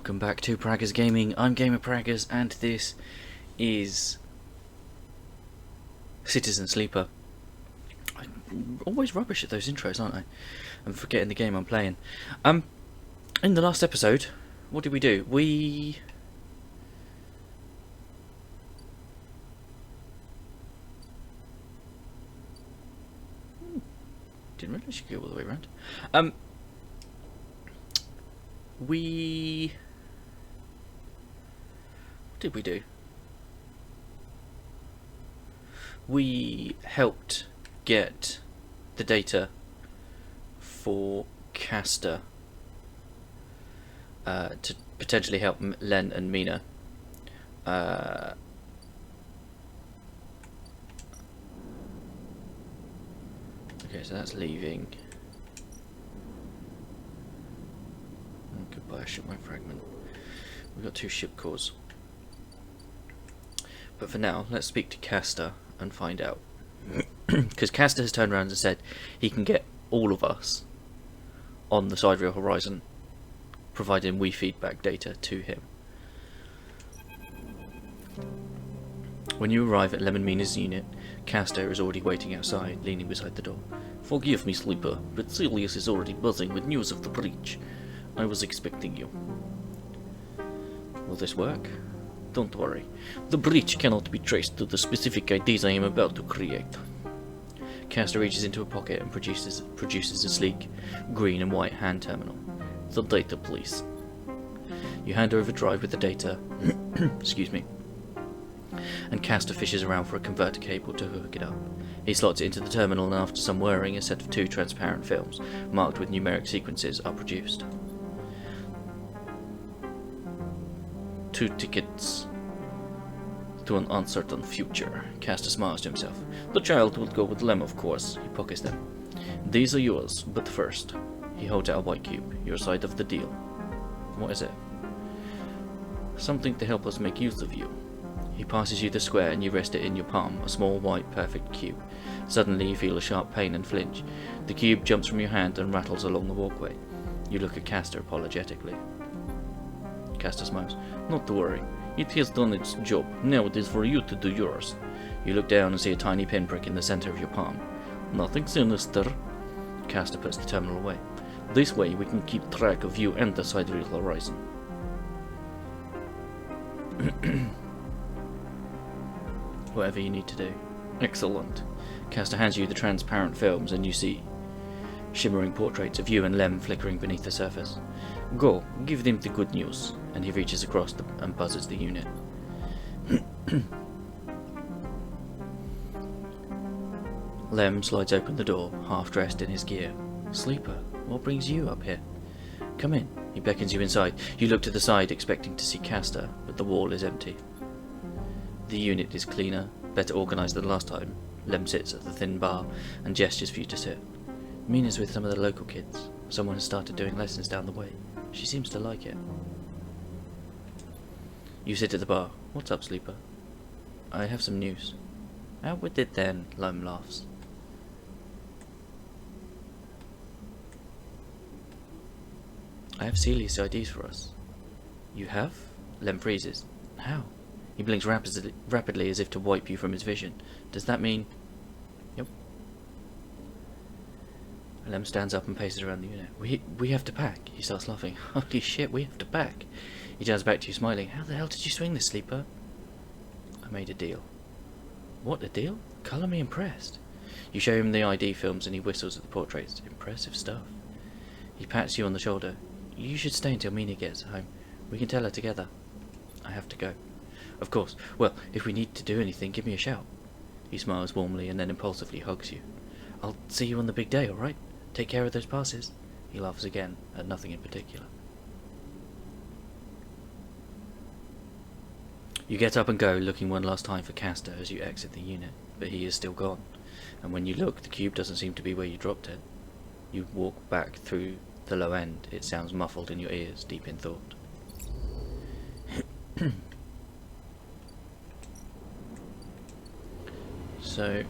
Welcome back to Praggers Gaming. I'm Gamer Praggers, and this is Citizen Sleeper. I'm always rubbish at those intros, aren't I? I'm forgetting the game I'm playing. In the last episode, what did we do? We didn't realise you could go all the way around. What did we do? We helped get the data for Castor to potentially help Lem and Mina. Okay, so that's leaving. Goodbye, shipwreck fragment. We've got 2 ship cores. But for now, let's speak to Castor and find out. Because Castor has turned around and said he can get all of us on the Sidereal Horizon, providing we feed back data to him. When you arrive at Lem and Mina's unit, Castor is already waiting outside, leaning beside the door. Forgive me, Sleeper, but Celius is already buzzing with news of the breach. I was expecting you. Will this work? Don't worry. The breach cannot be traced to the specific IDs I am about to create. Castor reaches into a pocket and produces a sleek green and white hand terminal. The data, please. You hand over a drive with the data. Excuse me. And Castor fishes around for a converter cable to hook it up. He slots it into the terminal, and after some whirring, a set of 2 transparent films marked with numeric sequences are produced. 2 tickets to an uncertain future. Castor smiles to himself. The child will go with Lem, of course. He pockets them. These are yours, but first, he holds out a white cube. Your side of the deal. What is it? Something to help us make use of you. He passes you the square and you rest it in your palm, a small, white, perfect cube. Suddenly you feel a sharp pain and flinch. The cube jumps from your hand and rattles along the walkway. You look at Castor apologetically. Castor smiles. Not to worry. It has done its job. Now it is for you to do yours. You look down and see a tiny pinprick in the center of your palm. Nothing sinister. Castor puts the terminal away. This way we can keep track of you and the Sidereal Horizon. Whatever you need to do. Excellent. Castor hands you the transparent films and you see shimmering portraits of you and Lem flickering beneath the surface. Go, give them the good news. And he reaches across and buzzes the unit. Lem slides open the door, half dressed in his gear. Sleeper, what brings you up here? Come in. He beckons you inside. You look to the side, expecting to see Castor, but the wall is empty. The unit is cleaner, better organised than last time. Lem sits at the thin bar and gestures for you to sit. Mina's with some of the local kids. Someone has started doing lessons down the way. She seems to like it. You sit at the bar. What's up, Sleeper? I have some news. Out with it then, Lem laughs. I have Celius IDs for us. You have? Lem freezes. How? He blinks rapidly as if to wipe you from his vision. Does that mean... Yep. Lem stands up and paces around the unit. We have to pack. He starts laughing. Holy shit, we have to pack. He turns back to you smiling. How the hell did you swing this, Sleeper? I made a deal. What, a deal? Colour me impressed. You show him the ID films and he whistles at the portraits. Impressive stuff. He pats you on the shoulder. You should stay until Mina gets home. We can tell her together. I have to go. Of course. Well, if we need to do anything, give me a shout. He smiles warmly and then impulsively hugs you. I'll see you on the big day, alright? Take care of those passes. He laughs again, at nothing in particular. You get up and go, looking one last time for Castor as you exit the unit, but he is still gone. And when you look, the cube doesn't seem to be where you dropped it. You walk back through the low end. It sounds muffled in your ears, deep in thought. So...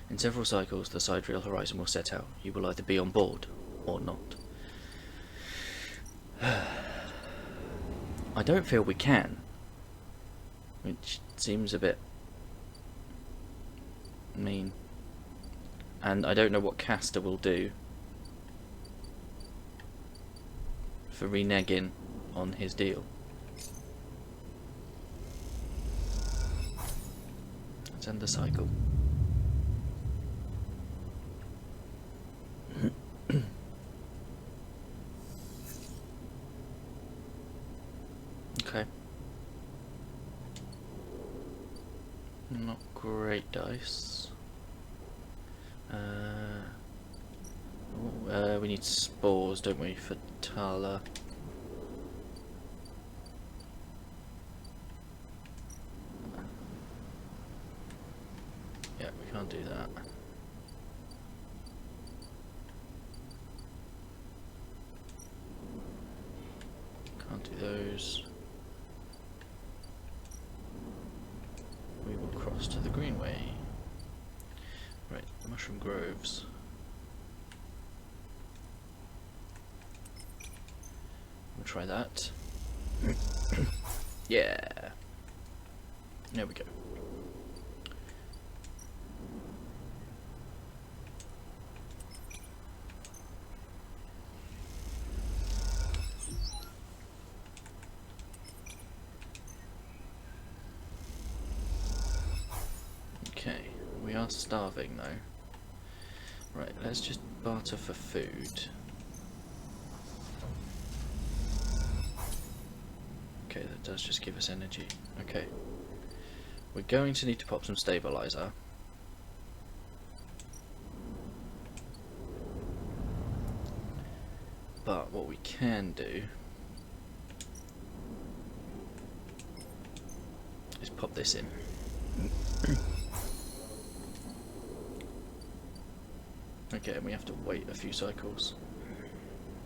In several cycles, the Sidereal Horizon will set out. You will either be on board or not. I don't feel we can, which seems a bit mean. And I don't know what Castor will do for reneging on his deal. Let's end the cycle. Okay. Not great dice. We need spores, don't we, for Tala? Yeah, we can't do that. Can't do those. We will cross to the Greenway. Right, mushroom groves. We'll try that. Yeah. There we go. Okay, we are starving though. Right, let's just barter for food. Okay, that does just give us energy. Okay. We're going to need to pop some stabilizer. But what we can do is pop this in. Okay, and we have to wait a few cycles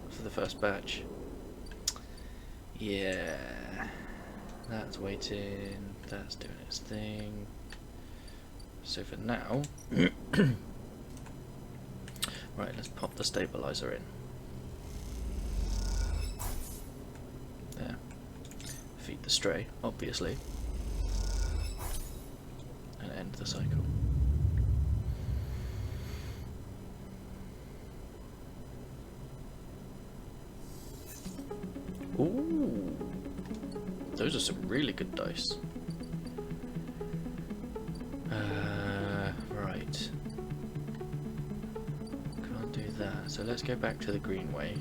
for the first batch. Yeah, that's waiting, that's doing its thing. So for now, right, let's pop the stabilizer in. There. Feed the stray, obviously. And end the cycle. Ooh, those are some really good dice. Right. Can't do that. So let's go back to the Greenway.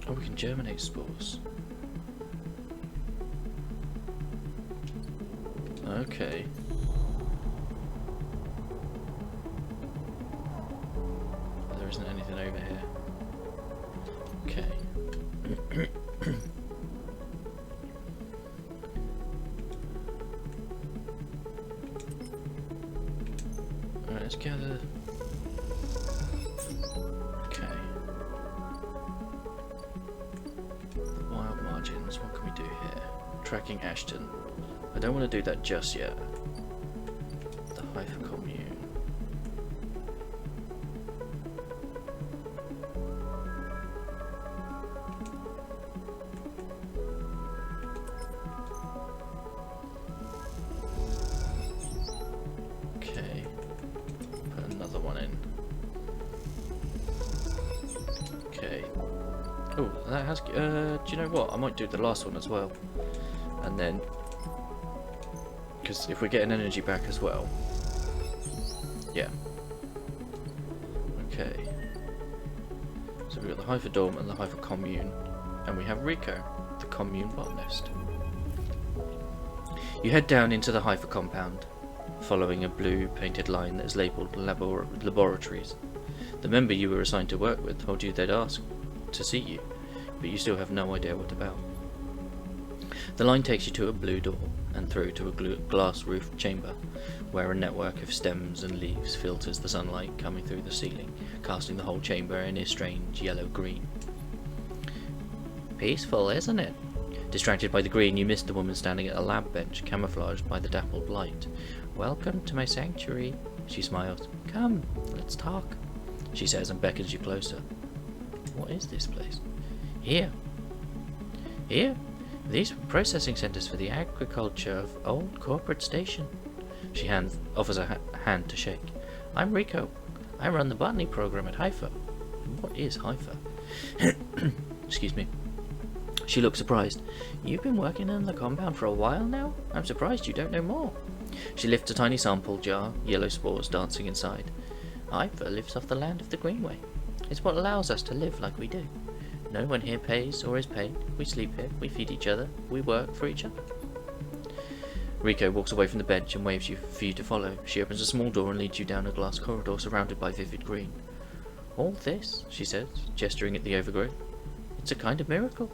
Oh, we can germinate spores. Okay. There isn't anything over here. Okay. Alright, let's gather. What can we do here? Tracking Ashton. I don't want to do that just yet. The Hyper Commune. Okay. Put another one in. Okay. Oh, that has. Do you know what? I might do the last one as well, and then, because if we're getting energy back as well, yeah. Okay. So we've got the Hyperdome and the Hyper Commune, and we have Rico, the Commune botanist. You head down into the Hyper compound, following a blue painted line that is labelled laboratories. The member you were assigned to work with told you they'd ask to see you, but you still have no idea what about. The line takes you to a blue door and through to a glass-roofed chamber, where a network of stems and leaves filters the sunlight coming through the ceiling, casting the whole chamber in a strange yellow-green. Peaceful, isn't it? Distracted by the green, you missed the woman standing at a lab bench, camouflaged by the dappled light. Welcome to my sanctuary, she smiles. Come, let's talk, she says and beckons you closer. What is this place? Here, these are processing centers for the agriculture of old corporate station. She offers a hand to shake. I'm Rico. I run the botany program at Haifa. What is Haifa? Excuse me. She looks surprised. You've been working in the compound for a while now? I'm surprised you don't know more. She lifts a tiny sample jar, yellow spores dancing inside. Haifa lives off the land of the Greenway. It's what allows us to live like we do. No one here pays or is paid. We sleep here, we feed each other, we work for each other. Rico walks away from the bench and waves for you to follow. She opens a small door and leads you down a glass corridor surrounded by vivid green. All this, she says, gesturing at the overgrowth, it's a kind of miracle.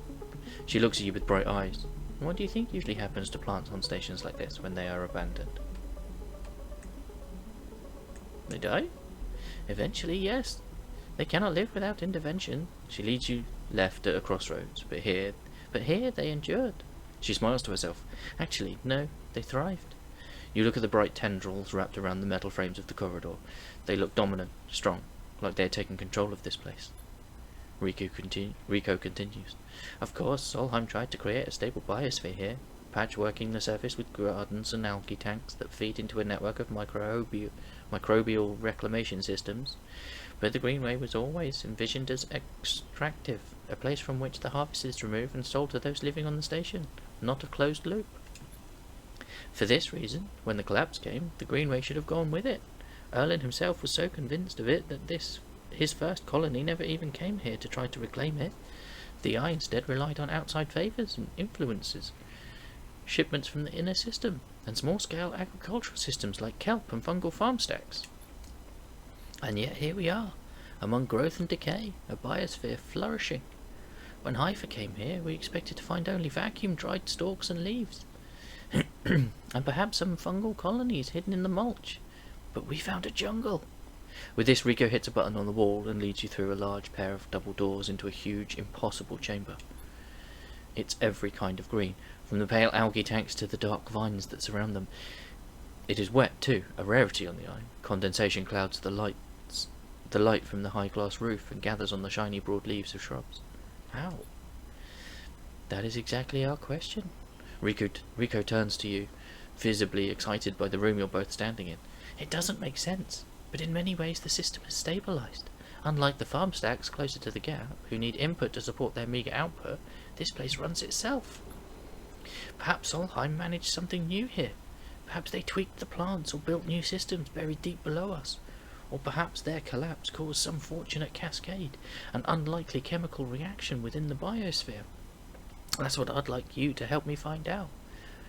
She looks at you with bright eyes. What do you think usually happens to plants on stations like this when they are abandoned? They die? Eventually, yes. They cannot live without intervention. She leads you left at a crossroads, but here they endured. She smiles to herself. Actually, no, they thrived. You look at the bright tendrils wrapped around the metal frames of the corridor. They look dominant, strong, like they had taken control of this place. Rico continues. Of course, Solheim tried to create a stable biosphere here, patchworking the surface with gardens and algae tanks that feed into a network of microbial reclamation systems. But the Greenway was always envisioned as extractive, a place from which the harvest is removed and sold to those living on the station, not a closed loop. For this reason, when the collapse came, the Greenway should have gone with it. Erlin himself was so convinced of it that his first colony never even came here to try to reclaim it. The Eye instead relied on outside favours and influences, shipments from the inner system, and small-scale agricultural systems like kelp and fungal farm stacks. And yet here we are, among growth and decay, a biosphere flourishing. When Haifa came here, we expected to find only vacuum-dried stalks and leaves, and perhaps some fungal colonies hidden in the mulch. But we found a jungle. With this, Rico hits a button on the wall and leads you through a large pair of double doors into a huge, impossible chamber. It's every kind of green, from the pale algae tanks to the dark vines that surround them. It is wet too, a rarity on the Eye. Condensation clouds the light from the high glass roof and gathers on the shiny broad leaves of shrubs. How? That is exactly our question. Rico turns to you, visibly excited by the room you're both standing in. It doesn't make sense, but in many ways the system is stabilized. Unlike the farm stacks closer to the gap, who need input to support their meager output, this place runs itself. Perhaps Solheim managed something new here. Perhaps they tweaked the plants or built new systems buried deep below us. Or perhaps their collapse caused some fortunate cascade, an unlikely chemical reaction within the biosphere. That's what I'd like you to help me find out.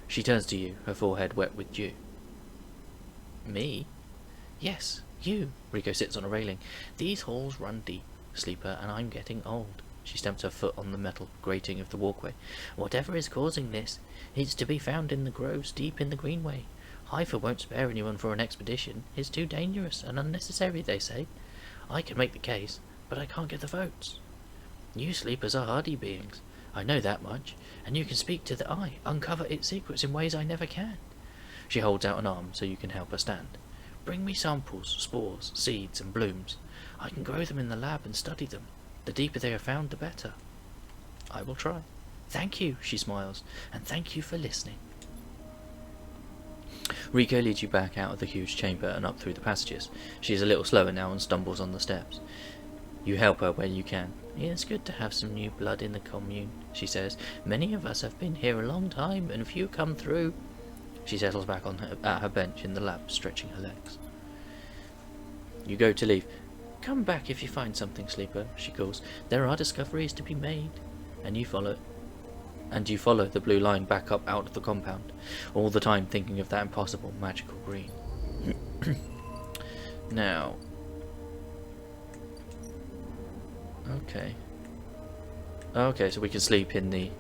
She turns to you, her forehead wet with dew. Me? Yes, you. Rico sits on a railing. These halls run deep, Sleeper, and I'm getting old. She stamps her foot on the metal grating of the walkway. Whatever is causing this, it's to be found in the groves deep in the Greenway. Haifa won't spare anyone for an expedition. It's too dangerous and unnecessary, they say. I can make the case, but I can't get the votes. You sleepers are hardy beings. I know that much, and you can speak to the Eye, uncover its secrets in ways I never can. She holds out an arm so you can help her stand. Bring me samples, spores, seeds, and blooms. I can grow them in the lab and study them. The deeper they are found, the better. I will try. Thank you, she smiles, and thank you for listening. Rico leads you back out of the huge chamber and up through the passages. She is a little slower now and stumbles on the steps. You help her when you can. It's good to have some new blood in the commune, she says. Many of us have been here a long time, and few come through. She settles back at her bench in the lab, stretching her legs. You go to leave. Come back if you find something, Sleeper, she calls. There are discoveries to be made. And you follow the blue line back up out of the compound, all the time thinking of that impossible magical green. Now... Okay, so we can sleep in the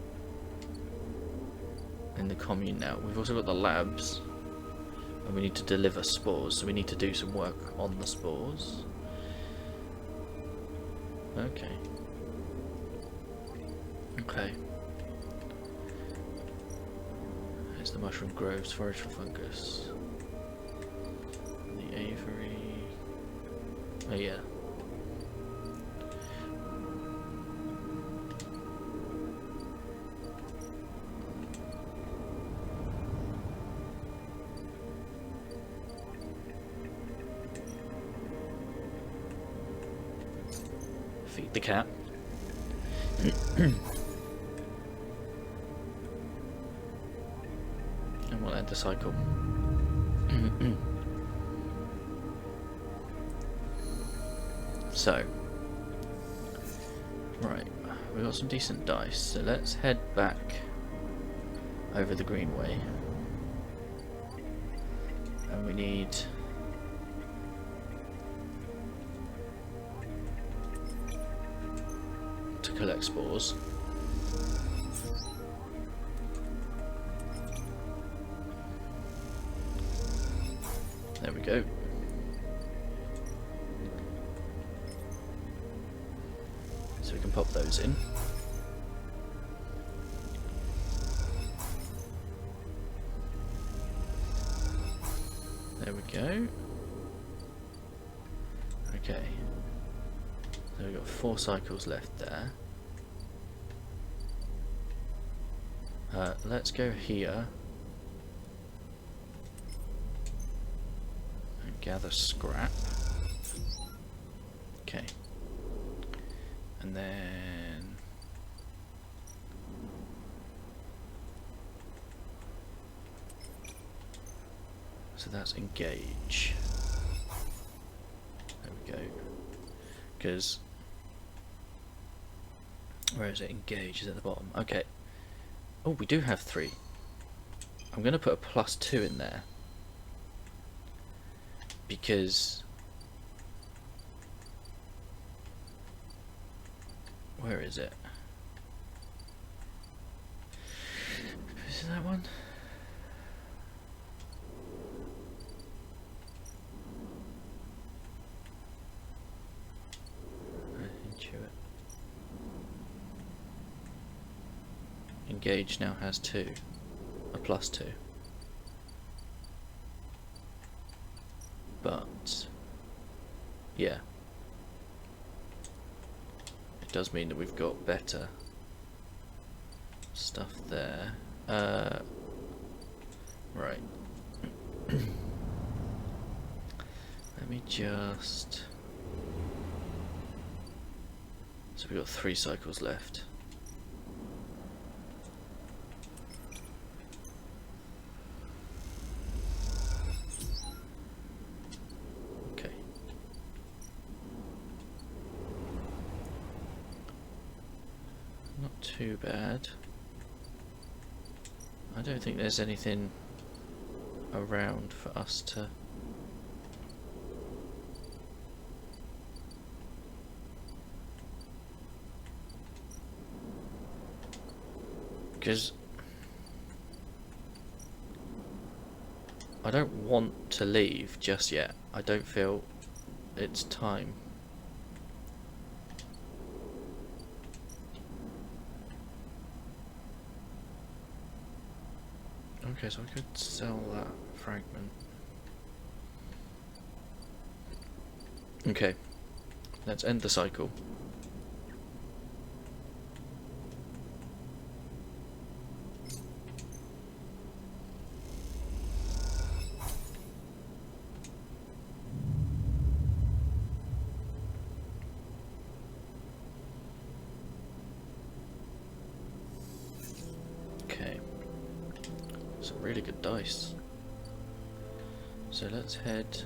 in the commune now. We've also got the labs, and we need to deliver spores, so we need to do some work on the spores. Okay. Okay. Here's the mushroom groves, forage for fungus. The aviary. Oh yeah. Feed the cat. And we'll end the cycle. So, right, we've got some decent dice, so let's head back over the Greenway. And we need to collect spores. There we go. So we can pop those in. There we go. Okay. So we've got 4 cycles left there. Let's go here and gather scrap. Okay. And then so that's engage. There we go. Because where is it? Engage is at the bottom. Okay. Oh, we do have 3. I'm going to put a +2 in there because where is it? Is it that one? Intuit. Engage now has 2, a +2. But yeah, it does mean that we've got better stuff there. Right. Let me just. So we've got 3 cycles left. Okay. Not too bad. I don't think there's anything around for us to because I don't want to leave just yet. I don't feel it's time. Okay, so I could sell that fragment. Okay, let's end the cycle. Really good dice. So let's head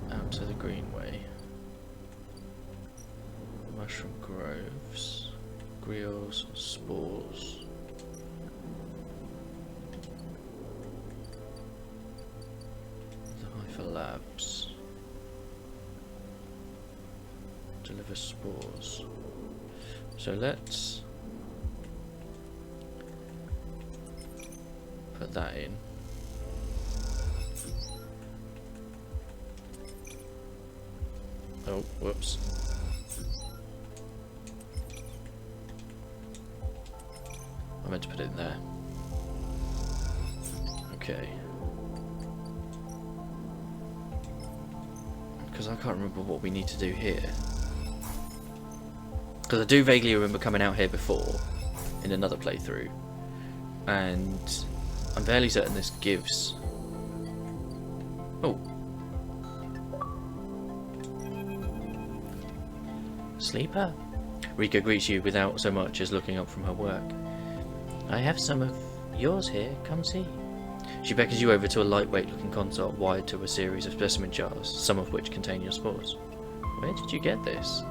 out to the Greenway. Mushroom groves, griots, spores. The Hypher Labs. Deliver spores. So let's that in. Oh, whoops. I meant to put it in there. Okay. Because I can't remember what we need to do here. Because I do vaguely remember coming out here before, in another playthrough. And I'm fairly certain this gives... Oh. Sleeper? Rika greets you without so much as looking up from her work. I have some of yours here, come see. She beckons you over to a lightweight looking console wired to a series of specimen jars, some of which contain your spores. Where did you get this?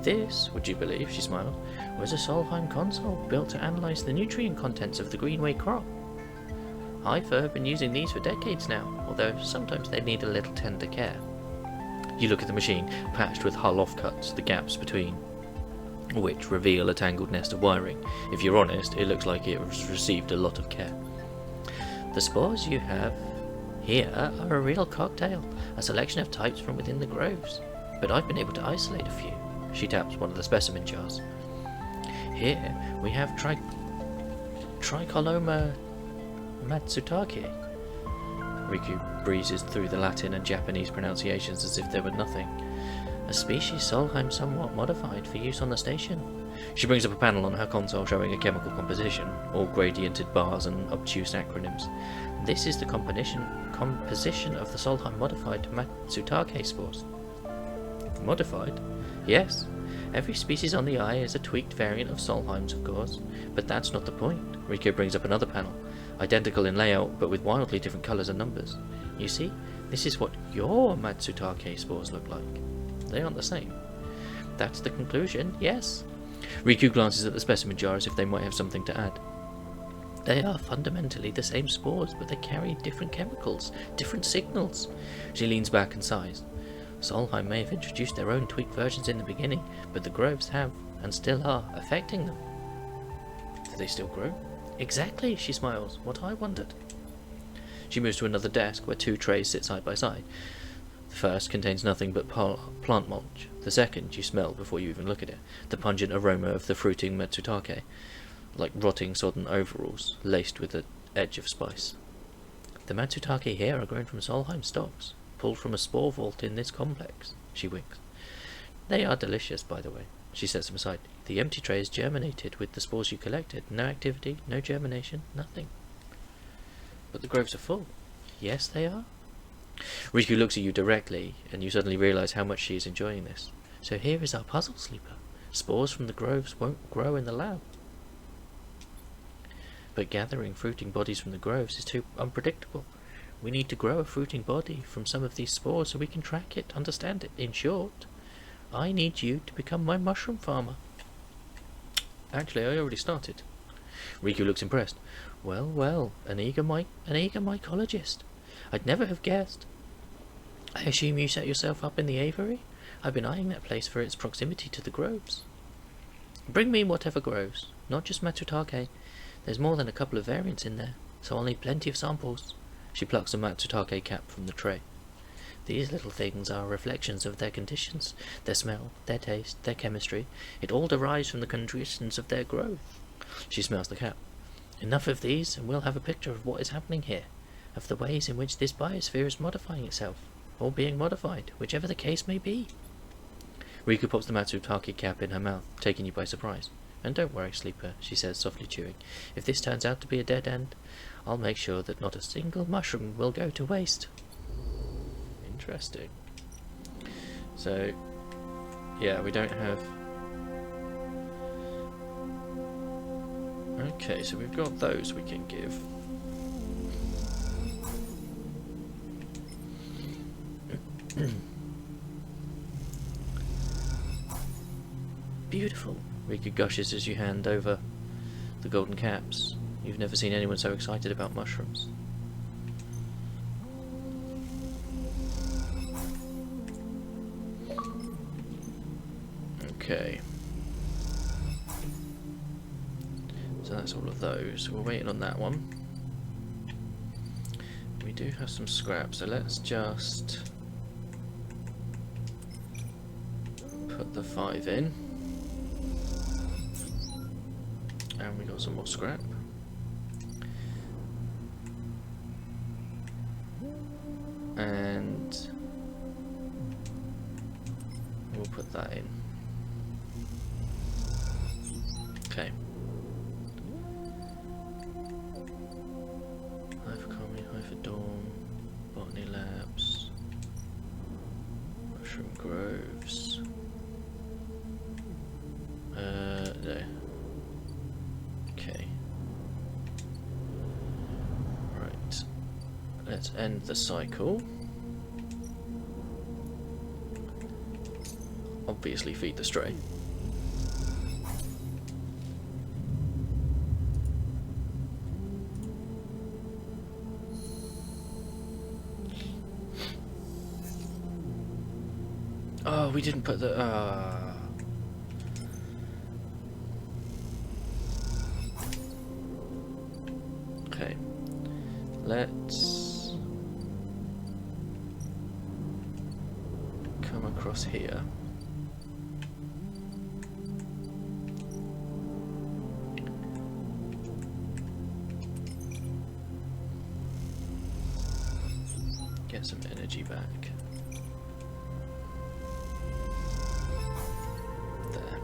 This, would you believe, she smiled, was a Solheim console built to analyse the nutrient contents of the Greenway crop. I've been using these for decades now, although sometimes they need a little tender care. You look at the machine, patched with hull offcuts, the gaps between which reveal a tangled nest of wiring. If you're honest, it looks like it has received a lot of care. The spores you have here are a real cocktail, a selection of types from within the groves, but I've been able to isolate a few. She taps one of the specimen jars. Here we have Tricoloma Matsutake. Riku breezes through the Latin and Japanese pronunciations as if they were nothing. A species Solheim somewhat modified for use on the station. She brings up a panel on her console showing a chemical composition, all gradiented bars and obtuse acronyms. This is the composition of the Solheim modified Matsutake spores. Modified? Yes. Every species on the eye is a tweaked variant of Solheim's, of course, but that's not the point. Rico brings up another panel, identical in layout but with wildly different colours and numbers. You see, this is what your Matsutake spores look like. They aren't the same. That's the conclusion, yes. Riku glances at the specimen jar as if they might have something to add. They are fundamentally the same spores, but they carry different chemicals, different signals. She leans back and sighs. Solheim may have introduced their own tweaked versions in the beginning, but the groves have, and still are, affecting them. Do they still grow? Exactly, she smiles. What I wondered. She moves to another desk where two trays sit side by side. The first contains nothing but plant mulch. The second you smell before you even look at it, the pungent aroma of the fruiting Matsutake, like rotting sodden overalls, laced with an edge of spice. The Matsutake here are grown from Solheim stocks, pulled from a spore vault in this complex. She winks. They are delicious, by the way. She sets them aside. The empty tray is germinated with the spores you collected. No activity, no germination, nothing. But the groves are full. Yes, they are. Riku looks at you directly, and you suddenly realise how much she is enjoying this. So here is our puzzle, Sleeper. Spores from the groves won't grow in the lab. But gathering fruiting bodies from the groves is too unpredictable. We need to grow a fruiting body from some of these spores so we can track it, understand it. In short, I need you to become my mushroom farmer. Actually, I already started. Riku looks impressed. Well, well, an eager mycologist. I'd never have guessed. I assume you set yourself up in the aviary? I've been eyeing that place for its proximity to the groves. Bring me whatever grows, not just Matsutake. There's more than a couple of variants in there, so I'll need plenty of samples. She plucks a Matsutake cap from the tray. These little things are reflections of their conditions, their smell, their taste, their chemistry. It all derives from the conditions of their growth. She smells the cap. Enough of these, and we'll have a picture of what is happening here, of the ways in which this biosphere is modifying itself, or being modified, whichever the case may be. Riku pops the Matsutake cap in her mouth, taking you by surprise. And don't worry, Sleeper, she says, softly chewing. If this turns out to be a dead end, I'll make sure that not a single mushroom will go to waste. Interesting. So, yeah, we don't have... Okay, so we've got those we can give. Beautiful, Riku gushes as you hand over the golden caps. You've never seen anyone so excited about mushrooms. Okay. So that's all of those. We're waiting on that one. do have some scrap, so let's just put the 5 in. And we got some more scrap. And we'll put that in. Okay. High for Common, High for Dawn, Botany Labs, Mushroom Groves. No. Okay. Right. Let's end the cycle. Obviously feed the stray. Oh, we didn't put the... Okay. Let's come across here. Get some energy back. There.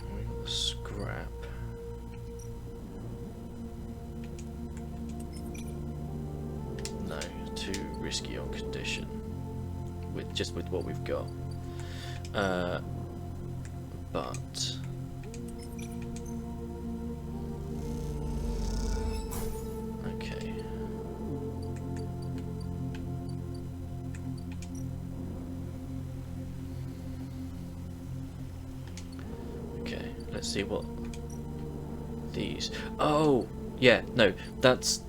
And we got the scrap. No, too risky on condition. With what we've got. But okay. Okay, let's see what these. Oh, yeah, no,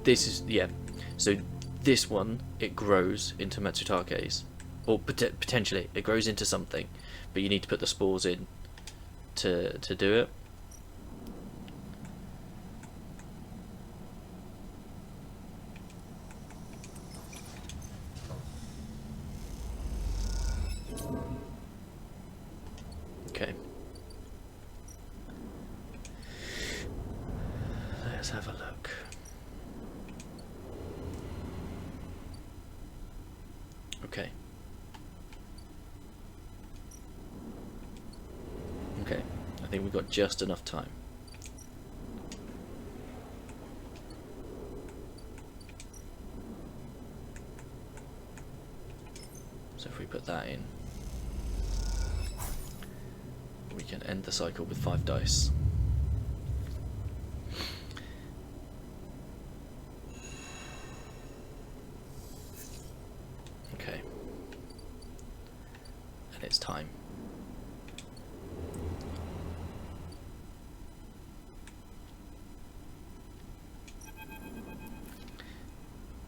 this is, yeah. So this one, it grows into Matsutakes, or potentially it grows into something, but you need to put the spores in to do it. Okay. Let's have a look. Okay. Okay, I think we've got just enough time. So if we put that in, we can end the cycle with 5 dice. Okay. And it's time.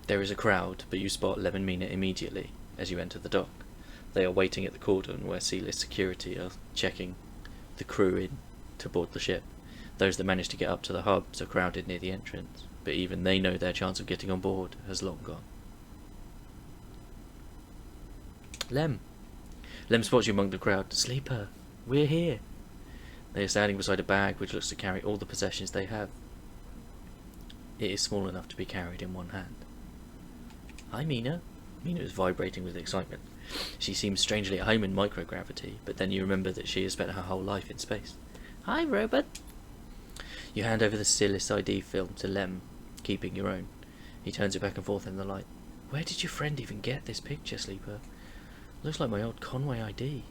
There is a crowd, but you spot Lem and Mina immediately as you enter the dock. They are waiting at the cordon where Sea-List security are checking the crew in to board the ship. Those that managed to get up to the hubs are crowded near the entrance, but even they know their chance of getting on board has long gone. Lem spots you among the crowd. Sleeper, we're here. They are standing beside a bag which looks to carry all the possessions they have. It is small enough to be carried in one hand. Hi, Mina. Mina is vibrating with excitement. She seems strangely at home in microgravity, but then you remember that she has spent her whole life in space. Hi, robot. You hand over the Sidereal ID film to Lem, keeping your own. He turns it back and forth in the light. Where did your friend even get this picture, Sleeper? Looks like my old Conway ID.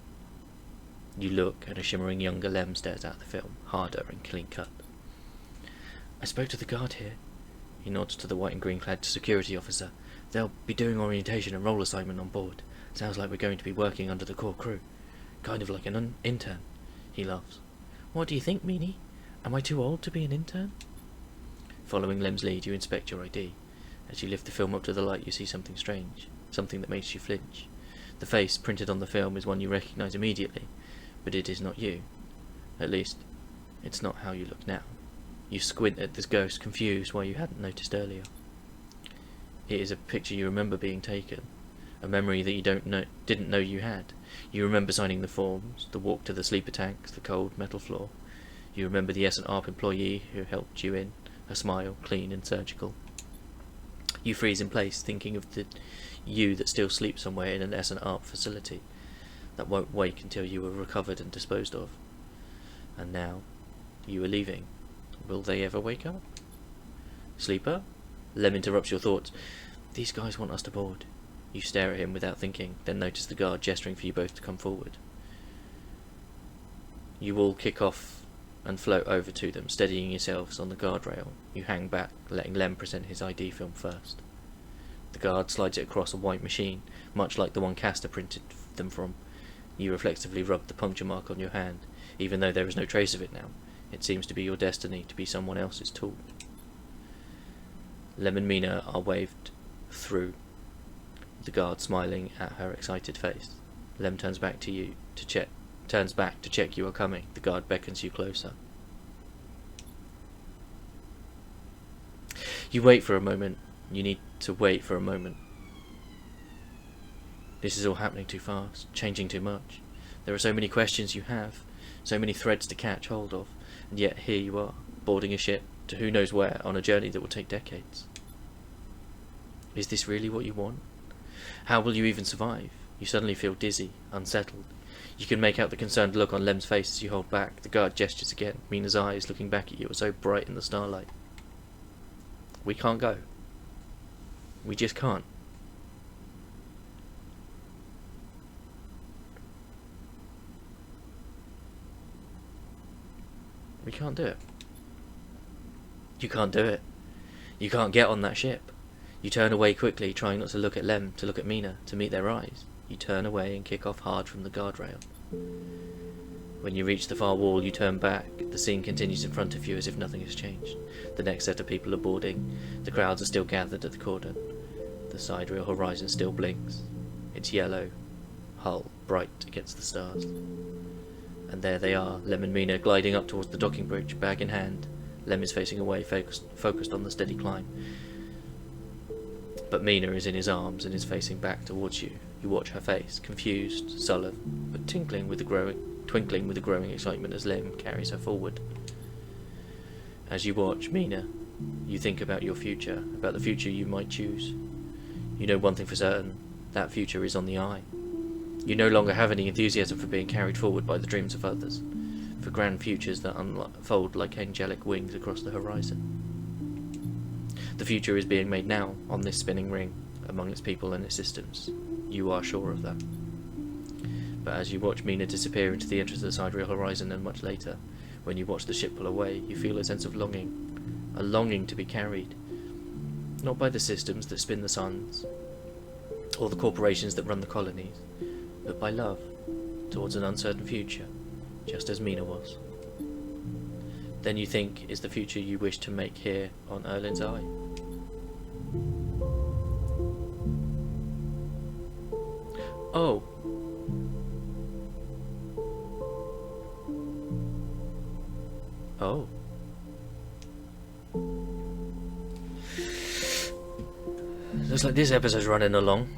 You look, and a shimmering younger Lem stares out the film, harder and clean cut. I spoke to the guard here. He nods to the white and green clad security officer. They'll be doing orientation and role assignment on board. Sounds like we're going to be working under the core crew. Kind of like an intern. He laughs. What do you think, Meanie? Am I too old to be an intern? Following Lem's lead, you inspect your ID. As you lift the film up to the light, you see something strange. Something that makes you flinch. The face printed on the film is one you recognise immediately, but it is not you. At least, it's not how you look now. You squint at this ghost, confused why you hadn't noticed earlier. It is a picture you remember being taken, a memory that you didn't know you had. You remember signing the forms, the walk to the sleeper tanks, the cold metal floor. You remember the S&ARP employee who helped you in, her smile, clean and surgical. You freeze in place, thinking of the you that still sleeps somewhere in an S&ARP facility, that won't wake until you are recovered and disposed of. And now, you are leaving. Will they ever wake up? Sleeper? Lem interrupts your thoughts. These guys want us to board. You stare at him without thinking, then notice the guard gesturing for you both to come forward. You all kick off and float over to them, steadying yourselves on the guardrail. You hang back, letting Lem present his ID film first. The guard slides it across a white machine, much like the one Castor printed them from. You reflexively rub the puncture mark on your hand, even though there is no trace of it now. It seems to be your destiny to be someone else's tool. Lem and Mina are waved through, the guard smiling at her excited face. Lem turns back to check you are coming. The guard beckons you closer. You wait for a moment. You need to wait for a moment. This is all happening too fast, changing too much. There are so many questions you have, so many threads to catch hold of, and yet here you are, boarding a ship to who knows where on a journey that will take decades. Is this really what you want? How will you even survive? You suddenly feel dizzy, unsettled. You can make out the concerned look on Lem's face as you hold back. The guard gestures again. Mina's eyes, looking back at you, are so bright in the starlight. We can't go. We just can't. We can't do it. You can't do it. You can't get on that ship. You turn away quickly, trying not to look at Lem, to look at Mina, to meet their eyes. You turn away and kick off hard from the guardrail. When you reach the far wall, you turn back. The scene continues in front of you as if nothing has changed. The next set of people are boarding. The crowds are still gathered at the cordon. The Sidereal Horizon still blinks. Its yellow hull bright against the stars. And there they are, Lem and Mina, gliding up towards the docking bridge, bag in hand. Lem is facing away, focused on the steady climb. But Mina is in his arms and is facing back towards you. You watch her face, confused, sullen, but twinkling with the growing excitement as Lem carries her forward. As you watch Mina, you think about your future, about the future you might choose. You know one thing for certain, that future is on the eye. You no longer have any enthusiasm for being carried forward by the dreams of others, for grand futures that unfold like angelic wings across the horizon. The future is being made now, on this spinning ring, among its people and its systems. You are sure of that. But as you watch Mina disappear into the entrance of the Sidereal Horizon, and much later, when you watch the ship pull away, you feel a sense of longing, a longing to be carried, not by the systems that spin the suns, or the corporations that run the colonies, but by love, towards an uncertain future, just as Mina was. Then you think is the future you wish to make here on Erlin's Eye. Oh. Oh. Looks like this episode's running along.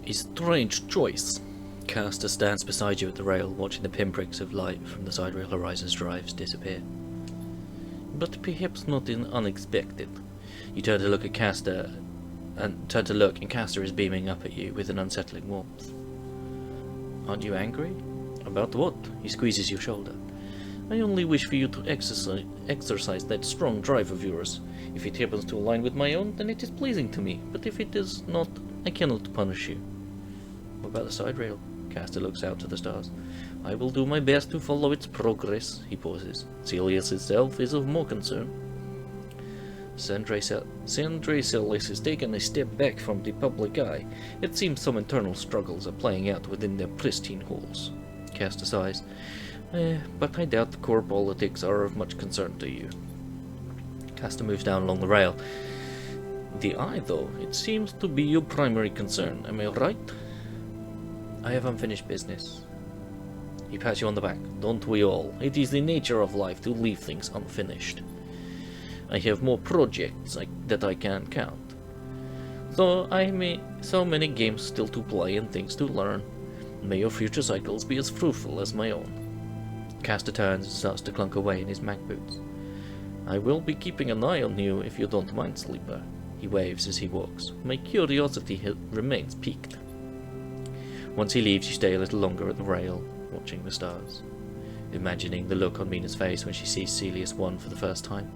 A strange choice. Caster stands beside you at the rail, watching the pinpricks of light from the Sidereal Horizon's drives disappear. But perhaps not unexpected. You turn to look, and Caster is beaming up at you with an unsettling warmth. Aren't you angry? About what? He squeezes your shoulder. I only wish for you to exercise that strong drive of yours. If it happens to align with my own, then it is pleasing to me, but if it does not, I cannot punish you. What about the side rail? Caster looks out to the stars. I will do my best to follow its progress. He pauses. Celis itself is of more concern. Celis has taken a step back from the public eye. It seems some internal struggles are playing out within their pristine halls. Caster sighs. But I doubt the core politics are of much concern to you. Caster moves down along the rail. The eye, though, it seems to be your primary concern. Am I right? I have unfinished business. He pats you on the back. Don't we all? It is the nature of life to leave things unfinished. I have more projects that I can count. So so many games still to play and things to learn. May your future cycles be as fruitful as my own. Caster turns and starts to clunk away in his mag boots. I will be keeping an eye on you if you don't mind, Sleeper. He waves as he walks. My curiosity remains piqued. Once he leaves, you stay a little longer at the rail, watching the stars, imagining the look on Mina's face when she sees Celius 1 for the first time.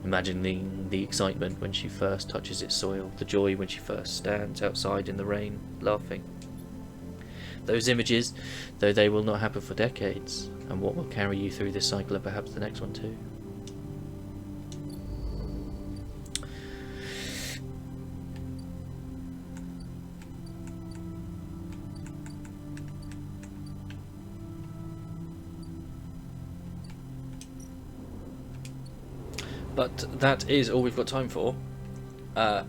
Imagining the excitement when she first touches its soil, the joy when she first stands outside in the rain, laughing. Those images, though they will not happen for decades, and what will carry you through this cycle and perhaps the next one too. But that is all we've got time for. I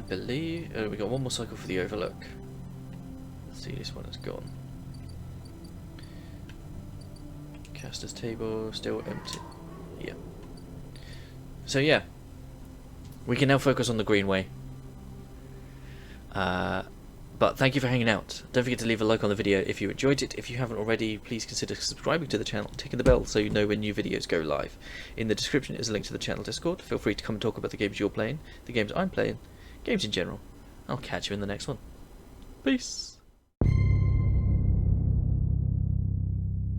believe we got one more cycle for the Overlook. Let's see, this one is gone. Caster's table still empty. Yeah. So yeah, we can now focus on the Greenway. But thank you for hanging out. Don't forget to leave a like on the video if you enjoyed it. If you haven't already, please consider subscribing to the channel, ticking the bell so you know when new videos go live. In the description is a link to the channel Discord. Feel free to come and talk about the games you're playing, the games I'm playing, games in general. I'll catch you in the next one. Peace!